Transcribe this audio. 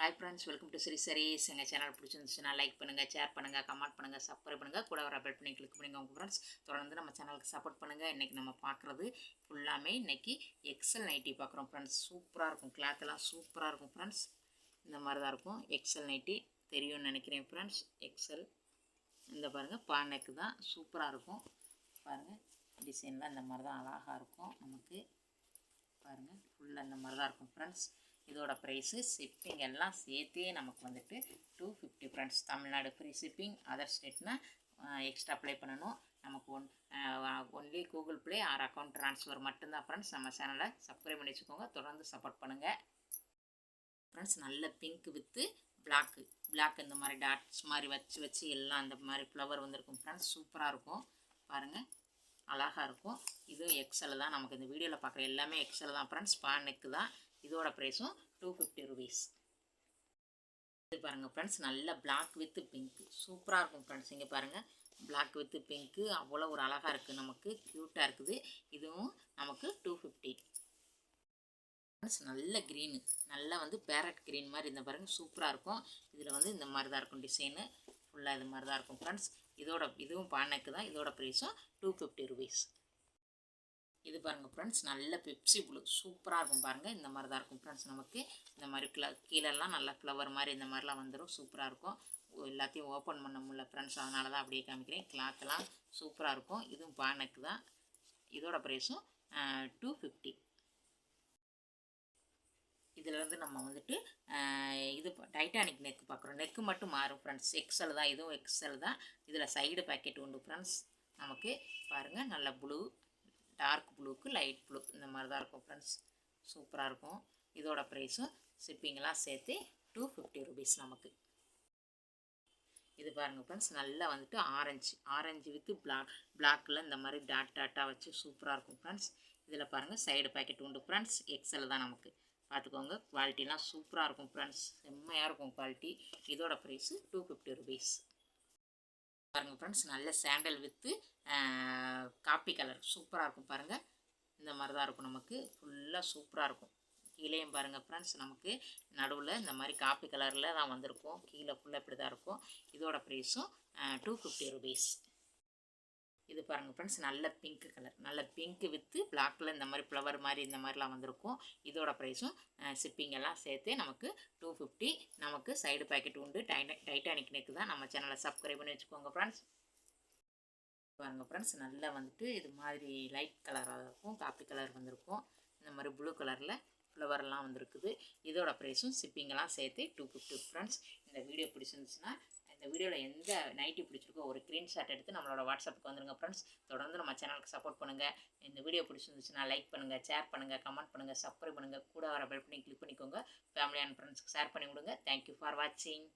Hi friends, welcome to sarees. எங்கள் channel பிடிச்சிருந்துச்சுன்னா like பண்ணுங்கள், ஷேர் பண்ணுங்கள், கமெண்ட் பண்ணுங்கள், சப்ஸ்கிரைப் பண்ணுங்கள், கூட வர பெல் பண்ணி கிளிக் பண்ணுங்கள். உங்கள் ஃப்ரெண்ட்ஸ் தொடர்ந்து நம்ம சேனலுக்கு சப்போர்ட் பண்ணுங்கள். இன்றைக்கி நம்ம பார்க்குறது ஃபுல்லாமே இன்றைக்கி எக்ஸல் நைட்டி பார்க்குறோம் ஃப்ரெண்ட்ஸ். சூப்பராக இருக்கும், கிளாத்தெல்லாம் சூப்பராக இருக்கும் ஃப்ரெண்ட்ஸ். இந்த மாதிரி தான் இருக்கும் எக்ஸல் நைட்டி, தெரியும்னு நினைக்கிறேன் ஃப்ரெண்ட்ஸ். எக்ஸல் இந்த பாருங்கள் பானைக்கு தான் சூப்பராக இருக்கும். பாருங்கள் டிசைன்லாம் இந்த மாதிரி தான் அழகாக இருக்கும். நமக்கு பாருங்கள் ஃபுல்லாக இந்த மாதிரி தான் இருக்கும் ஃப்ரெண்ட்ஸ். இதோட ப்ரைஸு ஷிப்பிங் எல்லாம் சேர்த்தே நமக்கு வந்துட்டு 250 friends. Tamil Nadu free shipping, other ஸ்டேட்னால் extra play பண்ணணும். நமக்கு only Google play R account transfer மட்டும்தான் ஃப்ரெண்ட்ஸ். நம்ம சேனலை சப்ஸ்கிரைப் பண்ணி வச்சுக்கோங்க, தொடர்ந்து சப்போர்ட் பண்ணுங்கள் ஃப்ரெண்ட்ஸ். நல்ல பிங்க் வித்து பிளாக் இந்த மாதிரி டாட்ஸ் மாதிரி வச்சு எல்லாம் அந்த மாதிரி ஃப்ளவர் வந்துருக்கும் ஃப்ரெண்ட்ஸ். சூப்பராக இருக்கும் பாருங்கள், அழகாக இருக்கும். இதுவும் எக்ஸல் தான். நமக்கு இந்த வீடியோவில் பார்க்குற எல்லாமே எக்ஸல் தான் ஃப்ரெண்ட்ஸ். நெக்கு தான். இதோட ப்ரைஸும் 250 ருபீஸ். இது பாருங்கள் ஃப்ரெண்ட்ஸ், நல்ல பிளாக் வித்து பிங்க்கு சூப்பராக இருக்கும் ஃப்ரெண்ட்ஸ். இங்கே பாருங்கள், பிளாக் வித்து பிங்க்கு அவ்வளோ ஒரு அழகாக இருக்குது, நமக்கு க்யூட்டாக இருக்குது. இதுவும் நமக்கு 250 ஃப்ரெண்ட்ஸ். நல்ல க்ரீனு, நல்லா வந்து பேரட் க்ரீன் மாதிரி இந்த பாருங்கள் சூப்பராக இருக்கும். இதில் வந்து இந்த மாதிரி தான் இருக்கும் டிசைனு, ஃபுல்லாக இது மாதிரி தான் இருக்கும் ஃப்ரெண்ட்ஸ். இதுவும் பானைக்கு தான். இதோட ப்ரைஸும் 250 ருபீஸ். இது பாருங்கள் ஃப்ரெண்ட்ஸ், நல்ல பெப்சி ப்ளூ சூப்பராக இருக்கும் பாருங்கள். இந்த மாதிரி தான் இருக்கும் ஃப்ரெண்ட்ஸ். நமக்கு இந்த மாதிரி கீழெல்லாம் நல்லா ஃப்ளவர் மாதிரி இந்த மாதிரிலாம் வந்துடும். சூப்பராக இருக்கும். எல்லாத்தையும் ஓப்பன் பண்ண முடியல ஃப்ரெண்ட்ஸ், அதனால தான் அப்படியே காமிக்கிறேன். கிளாத்தெல்லாம் சூப்பராக இருக்கும். இதுவும் பானைக்கு தான். இதோட ப்ரைஸும் 250. இதிலேருந்து நம்ம வந்துட்டு இது டைட்டானிக் நெக்கு பார்க்குறோம். நெக்கு மட்டும் மாறும் ஃப்ரெண்ட்ஸ். எக்ஸல் தான், இதுவும் எக்ஸல் தான். இதில் சைடு பேக்கெட் உண்டு ஃப்ரெண்ட்ஸ். நமக்கு பாருங்கள், நல்ல ப்ளூ, டார்க் ப்ளூக்கு லைட் ப்ளூ இந்த மாதிரி தான் இருக்கும் ஃப்ரெண்ட்ஸ். சூப்பராக இருக்கும். இதோட ப்ரைஸும் ஷிப்பிங்கெல்லாம் சேர்த்து 250 ருபீஸ் நமக்கு. இது பாருங்கள் ஃப்ரெண்ட்ஸ், நல்லா வந்துட்டு ஆரஞ்சு வித்து பிளாக்கில் இந்த மாதிரி டாட்டாக வச்சு சூப்பராக இருக்கும் ஃப்ரெண்ட்ஸ். இதில் பாருங்கள் சைடு பேக்கெட் உண்டு ஃப்ரெண்ட்ஸ். எக்ஸல் தான் நமக்கு. பார்த்துக்கோங்க, குவாலிட்டிலாம் சூப்பராக இருக்கும் ஃப்ரெண்ட்ஸ். செம்மையாக இருக்கும் குவாலிட்டி. இதோட ப்ரைஸு 250 ருபீஸ். பாருங்கள் ஃப்ரெண்ட்ஸ், நல்ல சாண்டல் வித்து காப்பி கலர் சூப்பராக இருக்கும் பாருங்கள். இந்த மாதிரி தான் இருக்கும் நமக்கு. ஃபுல்லாக சூப்பராக இருக்கும். கீழேயும் பாருங்கள் ஃப்ரெண்ட்ஸ், நமக்கு நடுவில் இந்த மாதிரி காப்பி கலரில் தான் வந்திருக்கும். கீழே ஃபுல்லாக இப்படி தான் இருக்கும். இதோட ப்ரைஸும் 250 ருபீஸ். இது பாருங்கள் ஃப்ரெண்ட்ஸ், நல்ல பிங்க் கலர், நல்ல பிங்க் வித்து பிளாக்கில் இந்த மாதிரி ஃப்ளவர் மாதிரி இந்த மாதிரிலாம் வந்திருக்கும். இதோட ப்ரைஸும் ஷிப்பிங் எல்லாம் சேர்த்து நமக்கு 250. நமக்கு சைடு பேக்கெட் உண்டு. டைட்டானிக் நெக்கு தான். நம்ம சேனலை சப்ஸ்கிரைப் பண்ணி வச்சுக்கோங்க ஃப்ரெண்ட்ஸ். பாருங்கள் ஃப்ரெண்ட்ஸ், நல்லா வந்துட்டு இது மாதிரி லைட் கலராக இருக்கும். காப்பி கலர் வந்திருக்கும். இந்த மாதிரி ப்ளூ கலரில் ஃப்ளவர்லாம் வந்துருக்குது. இதோட ப்ரைஸும் ஷிப்பிங்கெல்லாம் சேர்த்து 250 ஃப்ரெண்ட்ஸ். இந்த வீடியோ பிடிச்சிருந்துச்சுன்னா, இந்த வீடியோவில் எந்த நைட்டி பிடிச்சிருக்கோ ஒரு ஸ்க்ரீன்ஷாட் எடுத்து நம்மளோட வாட்ஸ்அப்புக்கு வந்துடுங்க ஃப்ரெண்ட்ஸ். தொடர்ந்து நம்ம சேனலுக்கு சப்போர்ட் பண்ணுங்கள். இந்த வீடியோ பிடிச்சிருந்துச்சுன்னா லைக் பண்ணுங்கள், ஷேர் பண்ணுங்கள், கமெண்ட் பண்ணுங்கள், சப்ஸ்கிரைப் பண்ணுங்கள், கூட வர பெல் பண்ணி கிளிக் பண்ணிக்கோங்க. ஃபேமிலி அண்ட் ஃப்ரெண்ட்ஸ்க்கு ஷேர் பண்ணி விடுங்க. தேங்க்யூ ஃபார் வாட்சிங்.